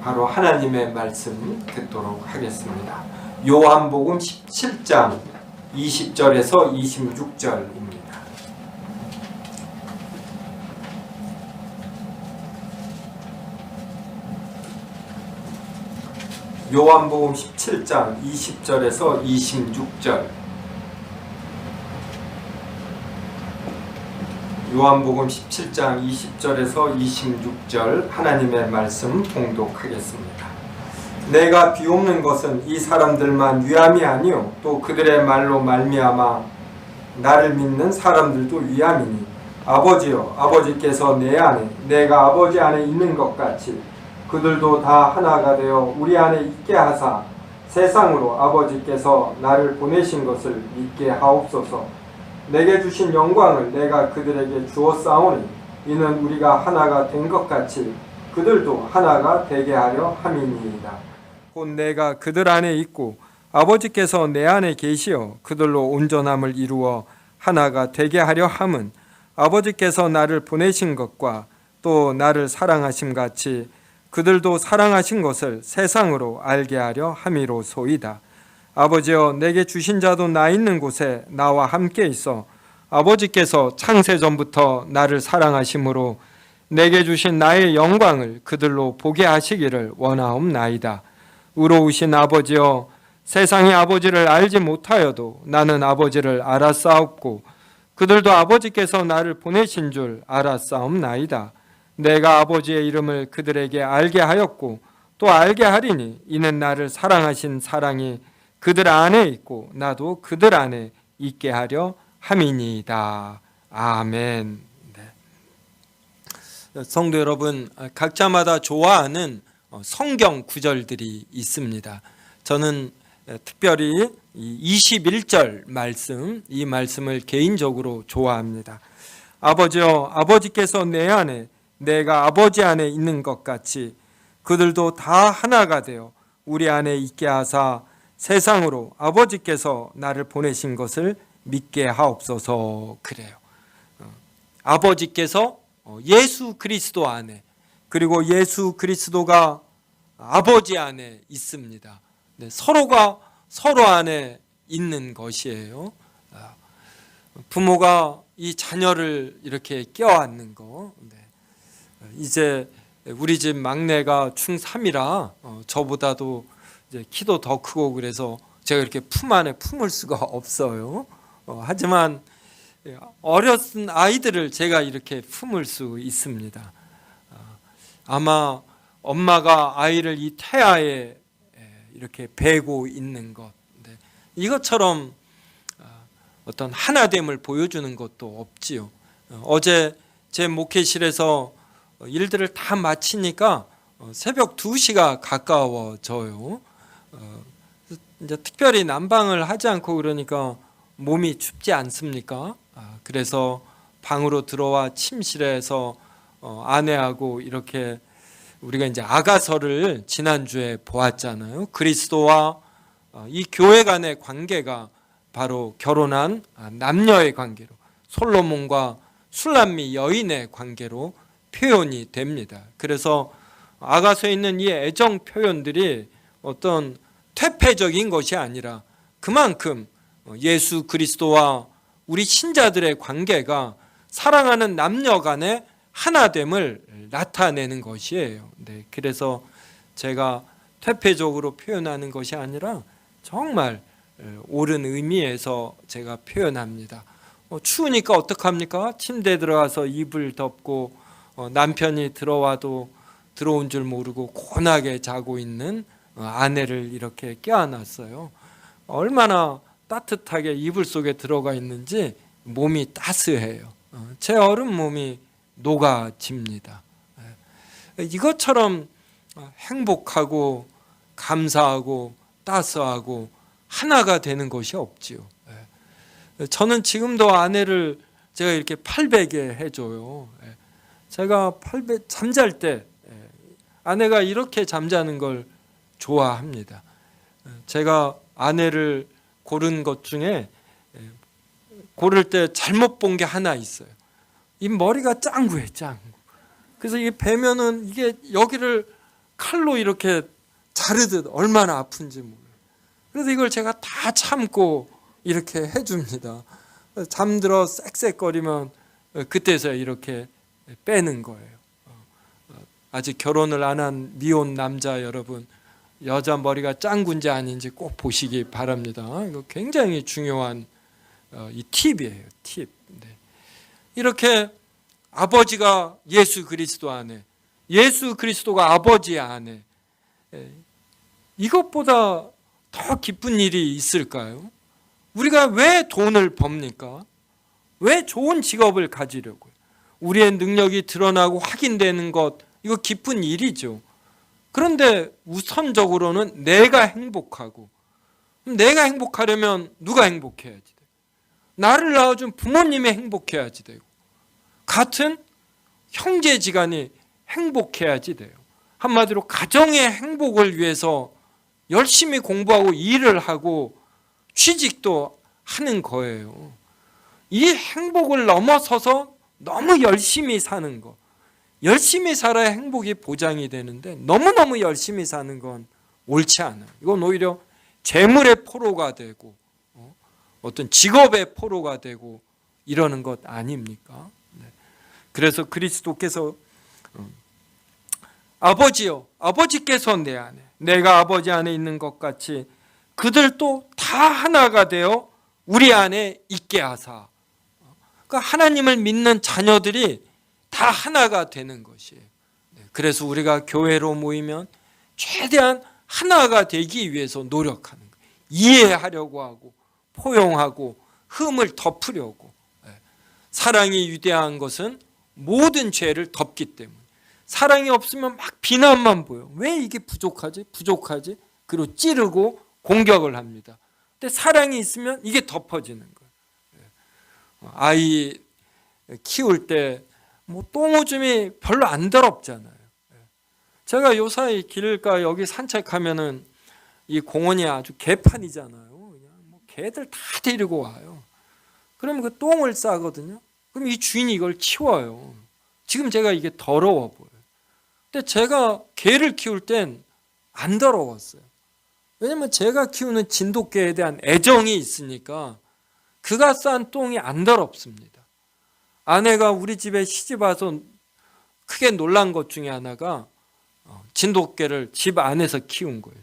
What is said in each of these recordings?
바로 하나님의 말씀 듣도록 하겠습니다. 요한복음 17장 20절에서 26절입니다. 요한복음 17장 20절에서 26절. 요한복음 17장 20절에서 26절 하나님의 말씀 봉독하겠습니다. 내가 비옵는 것은 이 사람들만 위함이 아니요 또 그들의 말로 말미암아 나를 믿는 사람들도 위함이니 아버지여 아버지께서 내 안에 내가 아버지 안에 있는 것 같이 그들도 다 하나가 되어 우리 안에 있게 하사 세상으로 아버지께서 나를 보내신 것을 믿게 하옵소서. 내게 주신 영광을 내가 그들에게 주었사오니 이는 우리가 하나가 된 것 같이 그들도 하나가 되게 하려 함이니이다. 곧 내가 그들 안에 있고 아버지께서 내 안에 계시어 그들로 온전함을 이루어 하나가 되게 하려 함은 아버지께서 나를 보내신 것과 또 나를 사랑하심 같이 그들도 사랑하신 것을 세상으로 알게 하려 함이로소이다. 아버지여 내게 주신 자도 나 있는 곳에 나와 함께 있어 아버지께서 창세전부터 나를 사랑하심으로 내게 주신 나의 영광을 그들로 보게 하시기를 원하옵나이다. 의로우신 아버지여 세상이 아버지를 알지 못하여도 나는 아버지를 알았사옵고 그들도 아버지께서 나를 보내신 줄 알았사옵나이다. 내가 아버지의 이름을 그들에게 알게 하였고 또 알게 하리니 이는 나를 사랑하신 사랑이 그들 안에 있고 나도 그들 안에 있게 하려 함이니이다. 아멘. 네. 성도 여러분, 각자마다 좋아하는 성경 구절들이 있습니다. 저는 특별히 21절 말씀, 이 말씀을 개인적으로 좋아합니다. 아버지여 아버지께서 내 안에 내가 아버지 안에 있는 것 같이 그들도 다 하나가 되어 우리 안에 있게 하사 세상으로 아버지께서 나를 보내신 것을 믿게 하옵소서. 그래요. 아버지께서 예수 그리스도 안에 그리고 예수 그리스도가 아버지 안에 있습니다. 네, 서로가 서로 안에 있는 것이에요. 부모가 이 자녀를 이렇게 껴안는 거. 네. 이제 우리 집 막내가 중3이라 저보다도 이제 키도 더 크고 그래서 제가 이렇게 품 안에 품을 수가 없어요. 하지만 어렸은 아이들을 제가 이렇게 품을 수 있습니다. 아마 엄마가 아이를 이 태아에 이렇게 베고 있는 것, 이것처럼 어떤 하나됨을 보여주는 것도 없지요. 어제 제 목회실에서 일들을 다 마치니까 새벽 2시가 가까워져요. 이제 특별히 난방을 하지 않고 그러니까 몸이 춥지 않습니까? 그래서 방으로 들어와 침실에서 아내하고 이렇게 우리가 이제 아가서를 지난주에 보았잖아요. 그리스도와 이 교회 간의 관계가 바로 결혼한 남녀의 관계로, 솔로몬과 술람미 여인의 관계로 표현이 됩니다. 그래서 아가서에 있는 이 애정 표현들이 어떤 퇴폐적인 것이 아니라 그만큼 예수 그리스도와 우리 신자들의 관계가 사랑하는 남녀 간의 하나됨을 나타내는 것이에요. 네, 그래서 제가 퇴폐적으로 표현하는 것이 아니라 정말 옳은 의미에서 제가 표현합니다. 추우니까 어떡합니까? 침대에 들어가서 이불 덮고 남편이 들어와도 들어온 줄 모르고 고나게 자고 있는 아내를 이렇게 껴안았어요. 얼마나 따뜻하게 이불 속에 들어가 있는지 몸이 따스해요. 제 얼음 몸이 녹아집니다. 이것처럼 행복하고 감사하고 따스하고 하나가 되는 것이 없지요. 저는 지금도 아내를 제가 이렇게 팔베개 해줘요. 제가 잠잘 때 아내가 이렇게 잠자는 걸 좋아합니다. 제가 아내를 고른 것 중에 고를 때 잘못 본 게 하나 있어요. 이 머리가 짱구해, 짱구. 그래서 이게 베면은 이게 여기를 칼로 이렇게 자르듯 얼마나 아픈지 몰라요. 그래서 이걸 제가 다 참고 이렇게 해줍니다. 잠들어 쌕쌕거리면 그때서야 이렇게 빼는 거예요. 아직 결혼을 안 한 미혼 남자 여러분, 여자 머리가 짱군지 아닌지 꼭 보시기 바랍니다. 이거 굉장히 중요한 이 팁이에요. 팁. 네. 이렇게 아버지가 예수 그리스도 안에, 예수 그리스도가 아버지 안에, 이것보다 더 기쁜 일이 있을까요? 우리가 왜 돈을 법니까? 왜 좋은 직업을 가지려고요? 우리의 능력이 드러나고 확인되는 것, 이거 기쁜 일이죠. 그런데 우선적으로는 내가 행복하고, 내가 행복하려면 누가 행복해야지 돼요? 나를 낳아준 부모님이 행복해야지 되고, 같은 형제지간이 행복해야지 돼요. 한마디로 가정의 행복을 위해서 열심히 공부하고 일을 하고 취직도 하는 거예요. 이 행복을 넘어서서 너무 열심히 사는 거, 열심히 살아야 행복이 보장이 되는데 너무너무 열심히 사는 건 옳지 않아요. 이건 오히려 재물의 포로가 되고 어떤 직업의 포로가 되고 이러는 것 아닙니까? 그래서 그리스도께서 아버지요, 아버지께서 내 안에, 내가 아버지 안에 있는 것 같이 그들도 다 하나가 되어 우리 안에 있게 하사. 그러니까 하나님을 믿는 자녀들이 다 하나가 되는 것이에요. 그래서 우리가 교회로 모이면 최대한 하나가 되기 위해서 노력하는 거예요. 이해하려고 하고 포용하고 흠을 덮으려고. 사랑이 위대한 것은 모든 죄를 덮기 때문에. 사랑이 없으면 막 비난만 보여. 왜 이게 부족하지? 부족하지? 그리고 찌르고 공격을 합니다. 근데 사랑이 있으면 이게 덮어지는 거예요. 아이 키울 때 뭐 똥오줌이 별로 안 더럽잖아요. 제가 요사이 길가 여기 산책하면은 이 공원이 아주 개판이잖아요. 그냥 뭐 개들 다 데리고 와요. 그러면 그 똥을 싸거든요. 그럼 이 주인이 이걸 치워요. 지금 제가 이게 더러워 보여요. 근데 제가 개를 키울 땐 안 더러웠어요. 왜냐면 제가 키우는 진돗개에 대한 애정이 있으니까 그가 싼 똥이 안 더럽습니다. 아내가 우리 집에 시집 와서 크게 놀란 것 중에 하나가 진돗개를 집 안에서 키운 거예요.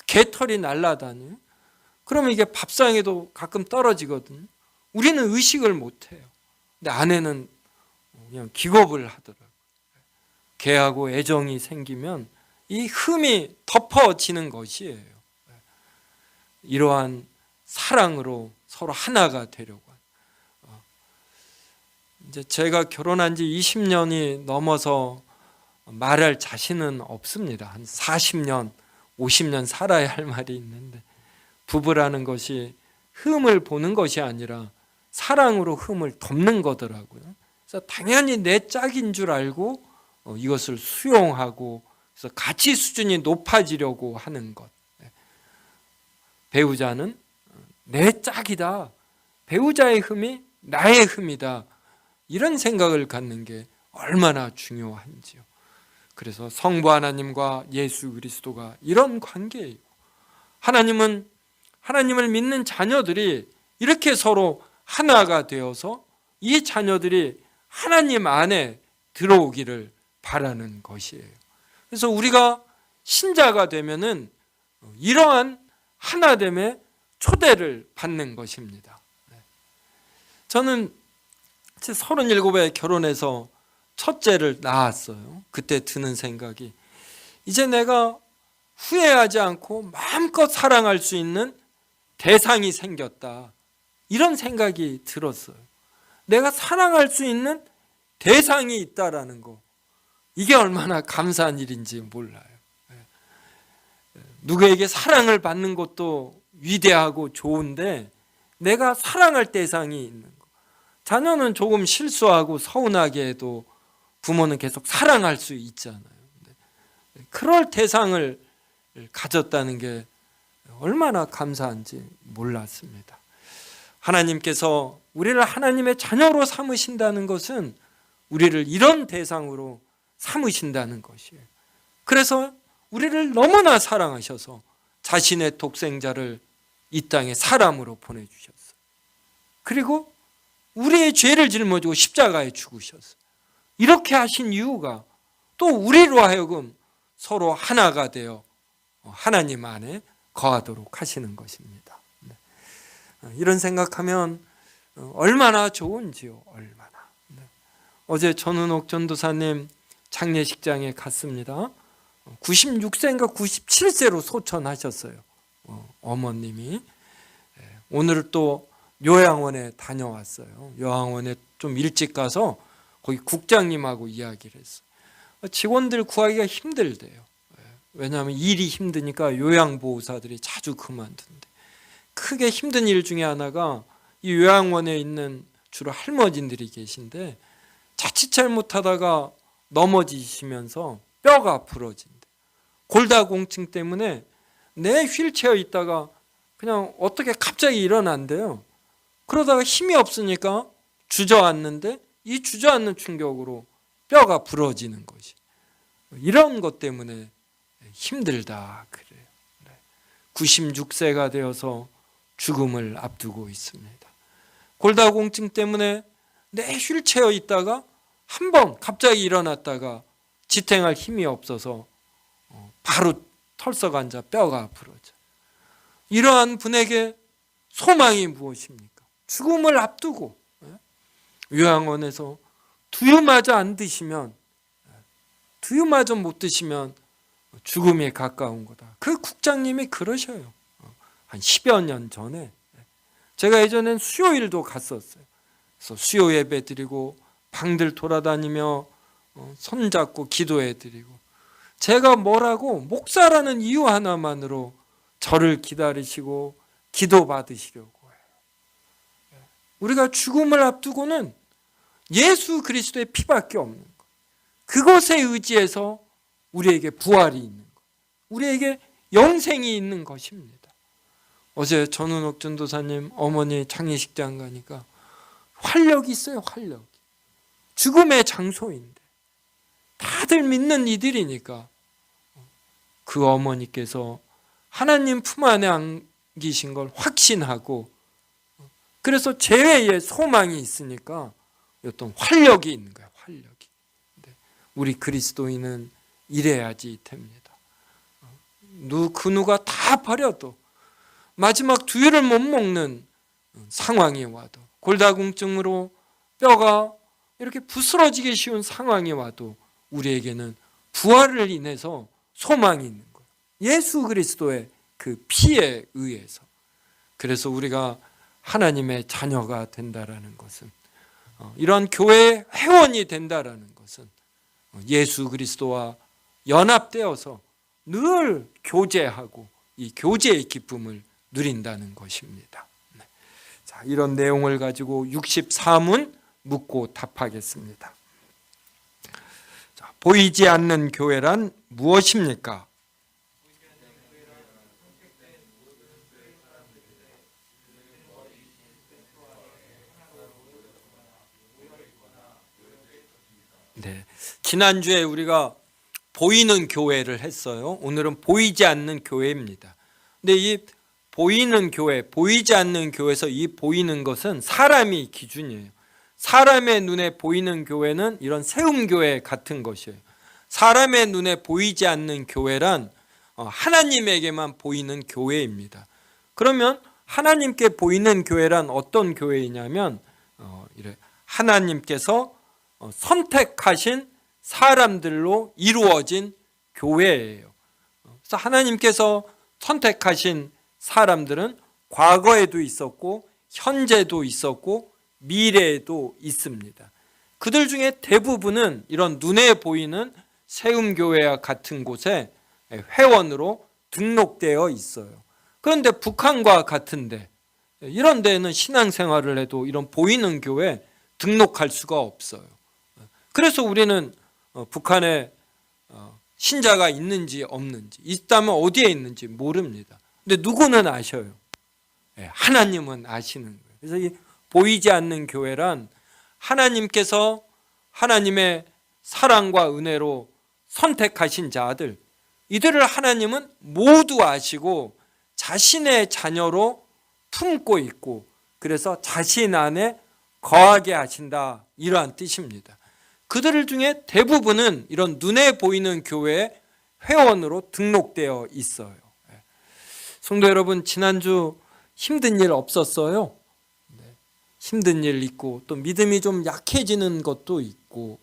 개털이 날아다녀요. 그러면 이게 밥상에도 가끔 떨어지거든요. 우리는 의식을 못해요. 근데 아내는 그냥 기겁을 하더라고요. 개하고 애정이 생기면 이 흠이 덮어지는 것이에요. 이러한 사랑으로 서로 하나가 되려고. 이제 제가 결혼한 지 20년이 넘어서 말할 자신은 없습니다. 한 40년, 50년 살아야 할 말이 있는데 부부라는 것이 흠을 보는 것이 아니라 사랑으로 흠을 덮는 거더라고요. 그래서 당연히 내 짝인 줄 알고 이것을 수용하고 그래서 가치 수준이 높아지려고 하는 것. 배우자는 내 짝이다. 배우자의 흠이 나의 흠이다. 이런 생각을 갖는 게 얼마나 중요한지요. 그래서 성부 하나님과 예수 그리스도가 이런 관계예요. 하나님은 하나님을 믿는 자녀들이 이렇게 서로 하나가 되어서 이 자녀들이 하나님 안에 들어오기를 바라는 것이에요. 그래서 우리가 신자가 되면은 이러한 하나됨의 초대를 받는 것입니다. 저는 37에 결혼해서 첫째를 낳았어요. 그때 드는 생각이 이제 내가 후회하지 않고 마음껏 사랑할 수 있는 대상이 생겼다. 이런 생각이 들었어요. 내가 사랑할 수 있는 대상이 있다라는 거. 이게 얼마나 감사한 일인지 몰라요. 누구에게 사랑을 받는 것도 위대하고 좋은데 내가 사랑할 대상이 있는 거. 자녀는 조금 실수하고 서운하게 해도 부모는 계속 사랑할 수 있잖아요. 그럴 대상을 가졌다는 게 얼마나 감사한지 몰랐습니다. 하나님께서 우리를 하나님의 자녀로 삼으신다는 것은 우리를 이런 대상으로 삼으신다는 것이에요. 그래서 우리를 너무나 사랑하셔서 자신의 독생자를 이 땅에 사람으로 보내주셨어요. 그리고 우리의 죄를 짊어지고 십자가에 죽으셨어요. 이렇게 하신 이유가 또 우리로 하여금 서로 하나가 되어 하나님 안에 거하도록 하시는 것입니다. 이런 생각하면 얼마나 좋은지요. 얼마나. 어제 전은옥 전도사님 장례식장에 갔습니다. 96세인가 97세로 소천하셨어요. 어머님이. 오늘 또 요양원에 다녀왔어요. 요양원에 좀 일찍 가서 거기 국장님하고 이야기를 했어요. 직원들 구하기가 힘들대요. 왜냐하면 일이 힘드니까 요양보호사들이 자주 그만둔대. 크게 힘든 일 중에 하나가 이 요양원에 있는 주로 할머니들이 계신데 자칫 잘못하다가 넘어지시면서 뼈가 부러진대. 골다공증 때문에 내 휠체어에 있다가 그냥 어떻게 갑자기 일어난대요. 그러다가 힘이 없으니까 주저앉는데 이 주저앉는 충격으로 뼈가 부러지는 것이. 이런 것 때문에 힘들다 그래요. 96세가 되어서 죽음을 앞두고 있습니다. 골다공증 때문에 내 휠체어에 있다가 한 번 갑자기 일어났다가 지탱할 힘이 없어서 바로 털썩 앉아 뼈가 부러져. 이러한 분에게 소망이 무엇입니까? 죽음을 앞두고 요양원에서 두유마저 안 드시면, 두유마저 못 드시면 죽음에 가까운 거다. 그 국장님이 그러셔요. 한 10여 년 전에. 제가 예전엔 수요일도 갔었어요. 그래서 수요 예배 드리고 방들 돌아다니며 손잡고 기도해 드리고, 제가 뭐라고 목사라는 이유 하나만으로 저를 기다리시고 기도 받으시려고 해요. 우리가 죽음을 앞두고는 예수 그리스도의 피밖에 없는 것, 그것에 의지해서 우리에게 부활이 있는 것, 우리에게 영생이 있는 것입니다. 어제 전은옥 전도사님 어머니 장례식장 가니까 활력이 있어요. 활력이. 죽음의 장소인데 다들 믿는 이들이니까 그 어머니께서 하나님 품 안에 안기신 걸 확신하고, 그래서 재회의 소망이 있으니까 어떤 활력이 있는 거예요. 활력이. 우리 그리스도인은 이래야지 됩니다. 그 누가 다 버려도 마지막 두유를 못 먹는 상황이 와도, 골다공증으로 뼈가 이렇게 부스러지기 쉬운 상황이 와도 우리에게는 부활을 인해서 소망이 있는 거예요. 예수 그리스도의 그 피에 의해서. 그래서 우리가 하나님의 자녀가 된다라는 것은, 이러한 교회의 회원이 된다라는 것은 예수 그리스도와 연합되어서 늘 교제하고 이 교제의 기쁨을 누린다는 것입니다. 자, 이런 내용을 가지고 64문 묻고 답하겠습니다. 자, 보이지 않는 교회란 무엇입니까? 네, 지난주에 우리가 보이는 교회를 했어요. 오늘은 보이지 않는 교회입니다. 근데 이 보이는 교회, 보이지 않는 교회에서 이 보이는 것은 사람이 기준이에요. 사람의 눈에 보이는 교회는 이런 세움교회 같은 것이에요. 사람의 눈에 보이지 않는 교회란 하나님에게만 보이는 교회입니다. 그러면 하나님께 보이는 교회란 어떤 교회이냐면 하나님께서 선택하신 사람들로 이루어진 교회예요. 그래서 하나님께서 선택하신 사람들은 과거에도 있었고 현재도 있었고 미래에도 있습니다. 그들 중에 대부분은 이런 눈에 보이는 세움교회와 같은 곳에 회원으로 등록되어 있어요. 그런데 북한과 같은데 이런 데는 신앙생활을 해도 이런 보이는 교회 등록할 수가 없어요. 그래서 우리는 북한에 신자가 있는지 없는지, 있다면 어디에 있는지 모릅니다. 근데 누구는 아셔요. 하나님은 아시는 거예요. 그래서 이 보이지 않는 교회란 하나님께서 하나님의 사랑과 은혜로 선택하신 자들, 이들을 하나님은 모두 아시고 자신의 자녀로 품고 있고 그래서 자신 안에 거하게 하신다, 이러한 뜻입니다. 그들 중에 대부분은 이런 눈에 보이는 교회 회원으로 등록되어 있어요. 성도 여러분, 지난주 힘든 일 없었어요? 힘든 일 있고 또 믿음이 좀 약해지는 것도 있고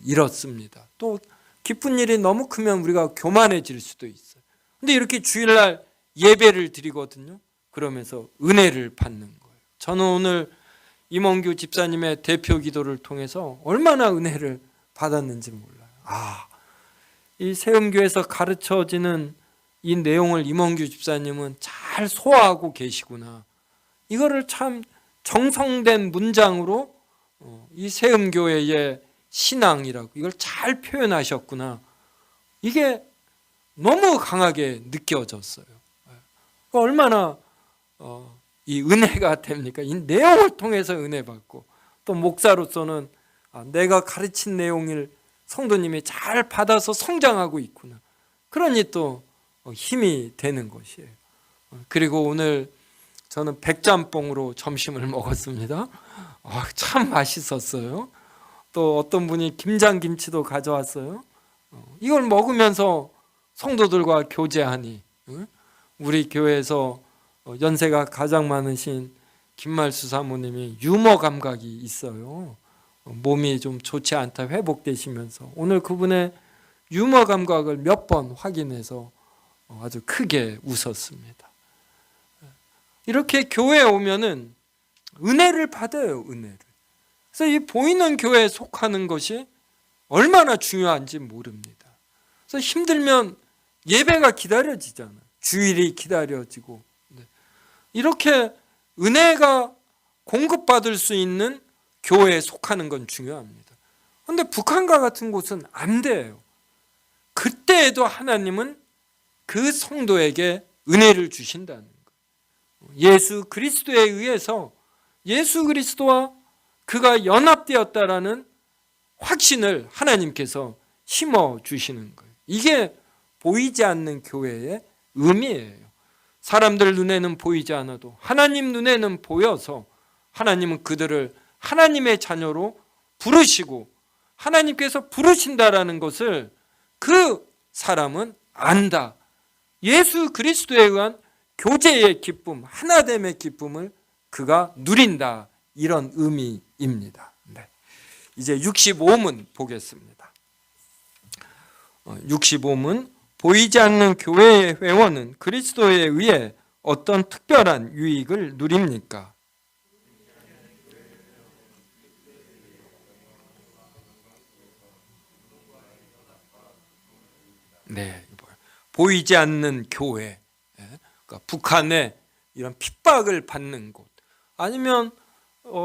이렇습니다. 또 기쁜 일이 너무 크면 우리가 교만해질 수도 있어요. 근데 이렇게 주일날 예배를 드리거든요. 그러면서 은혜를 받는 거예요. 저는 오늘 임원규 집사님의 대표 기도를 통해서 얼마나 은혜를 받았는지 몰라요. 이 세움교에서 가르쳐지는 이 내용을 임원규 집사님은 잘 소화하고 계시구나. 이거를 참 정성된 문장으로 이 세움교회의 신앙이라고 이걸 잘 표현하셨구나. 이게 너무 강하게 느껴졌어요. 얼마나 이 은혜가 됩니까? 이 내용을 통해서 은혜 받고 또 목사로서는 내가 가르친 내용을 성도님이 잘 받아서 성장하고 있구나. 그러니 또 힘이 되는 것이에요. 그리고 오늘 저는 백짬뽕으로 점심을 먹었습니다. 참 맛있었어요. 또 어떤 분이 김장김치도 가져왔어요. 이걸 먹으면서 성도들과 교제하니 우리 교회에서 연세가 가장 많으신 김말수 사모님이 유머 감각이 있어요. 몸이 좀 좋지 않다 회복되시면서 오늘 그분의 유머 감각을 몇 번 확인해서 아주 크게 웃었습니다. 이렇게 교회에 오면은 은혜를 받아요, 은혜를. 그래서 이 보이는 교회에 속하는 것이 얼마나 중요한지 모릅니다. 그래서 힘들면 예배가 기다려지잖아요. 주일이 기다려지고. 이렇게 은혜가 공급받을 수 있는 교회에 속하는 건 중요합니다. 그런데 북한과 같은 곳은 안 돼요. 그때에도 하나님은 그 성도에게 은혜를 주신다는 거예요. 예수 그리스도에 의해서 예수 그리스도와 그가 연합되었다라는 확신을 하나님께서 심어 주시는 거예요. 이게 보이지 않는 교회의 의미예요. 사람들 눈에는 보이지 않아도 하나님 눈에는 보여서 하나님은 그들을 하나님의 자녀로 부르시고 하나님께서 부르신다라는 것을 그 사람은 안다. 예수 그리스도에 의한 교제의 기쁨, 하나됨의 기쁨을 그가 누린다. 이런 의미입니다. 이제 65문 보겠습니다. 65문 보이지 않는 교회의 회원은 그리스도에 의해 어떤 특별한 유익을 누립니까? 보이지 않는 교회, 그러니까 북한의 이런 핍박을 받는 곳, 아니면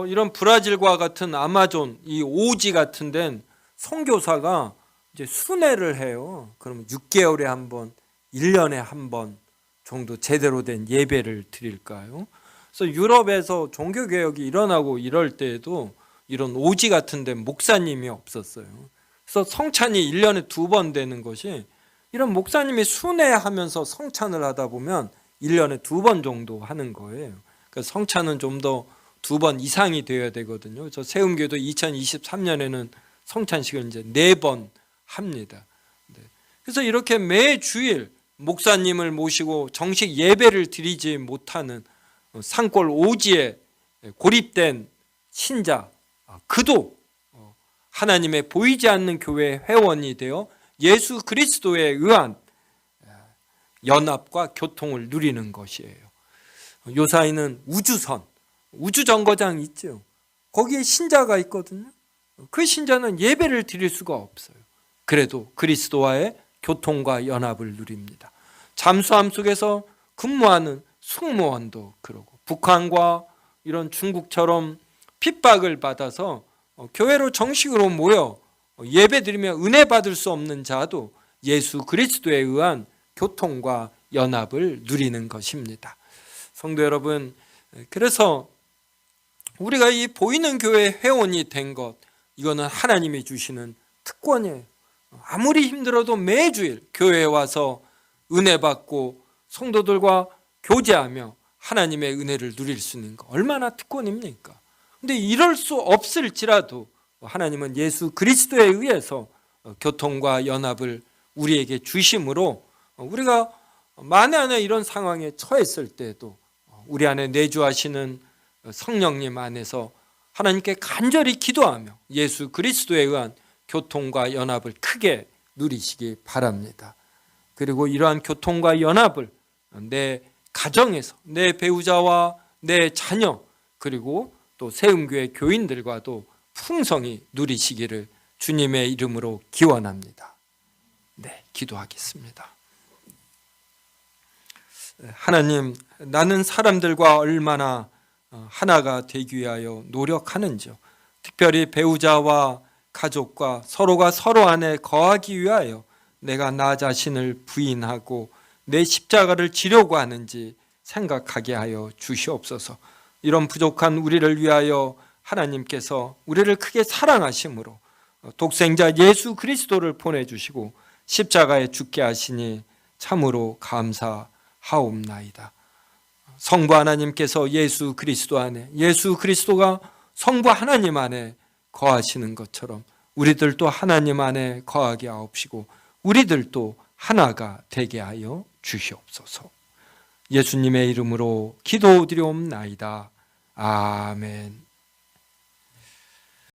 이런 브라질과 같은 아마존, 이 오지 같은 데는 선교사가 이제 순회를 해요. 그러면 6개월에 한 번, 1년에 한 번 정도 제대로 된 예배를 드릴까요? 그래서 유럽에서 종교개혁이 일어나고 이럴 때에도 이런 오지 같은 데 목사님이 없었어요. 그래서 성찬이 1년에 2번 되는 것이 이런 목사님이 순회하면서 성찬을 하다 보면 1년에 2번 정도 하는 거예요. 그러니까 성찬은 좀 더 2번 이상이 되어야 되거든요. 저 세움교도 2023년에는 성찬식을 이제 4번 합니다. 그래서 이렇게 매 주일 목사님을 모시고 정식 예배를 드리지 못하는 산골 오지에 고립된 신자, 그도 하나님의 보이지 않는 교회의 회원이 되어 예수 그리스도에 의한 연합과 교통을 누리는 것이에요. 요사이는 우주선, 우주정거장 있죠. 거기에 신자가 있거든요. 그 신자는 예배를 드릴 수가 없어요. 그래도 그리스도와의 교통과 연합을 누립니다. 잠수함 속에서 근무하는 승무원도 그러고, 북한과 이런 중국처럼 핍박을 받아서 교회로 정식으로 모여 예배 드리며 은혜 받을 수 없는 자도 예수 그리스도에 의한 교통과 연합을 누리는 것입니다. 성도 여러분, 그래서 우리가 이 보이는 교회 회원이 된 것, 이거는 하나님이 주시는 특권이에요. 아무리 힘들어도 매주일 교회에 와서 은혜 받고 성도들과 교제하며 하나님의 은혜를 누릴 수 있는 거 얼마나 특권입니까? 근데 이럴 수 없을지라도 하나님은 예수 그리스도에 의해서 교통과 연합을 우리에게 주심으로 우리가 만에 하나 이런 상황에 처했을 때에도 우리 안에 내주하시는 성령님 안에서 하나님께 간절히 기도하며 예수 그리스도에 의한 교통과 연합을 크게 누리시기 바랍니다. 그리고 이러한 교통과 연합을 내 가정에서 내 배우자와 내 자녀 그리고 또 세움교회 교인들과도 풍성히 누리시기를 주님의 이름으로 기원합니다. 네, 기도하겠습니다. 하나님, 나는 사람들과 얼마나 하나가 되기 위하여 노력하는지요. 특별히 배우자와 가족과 서로가 서로 안에 거하기 위하여 내가 나 자신을 부인하고 내 십자가를 지려고 하는지 생각하게 하여 주시옵소서. 이런 부족한 우리를 위하여 하나님께서 우리를 크게 사랑하심으로 독생자 예수 그리스도를 보내주시고 십자가에 죽게 하시니 참으로 감사하옵나이다. 성부 하나님께서 예수 그리스도 안에, 예수 그리스도가 성부 하나님 안에 거하시는 것처럼 우리들도 하나님 안에 거하게 하옵시고 우리들도 하나가 되게 하여 주시옵소서. 예수님의 이름으로 기도드리옵나이다. 아멘.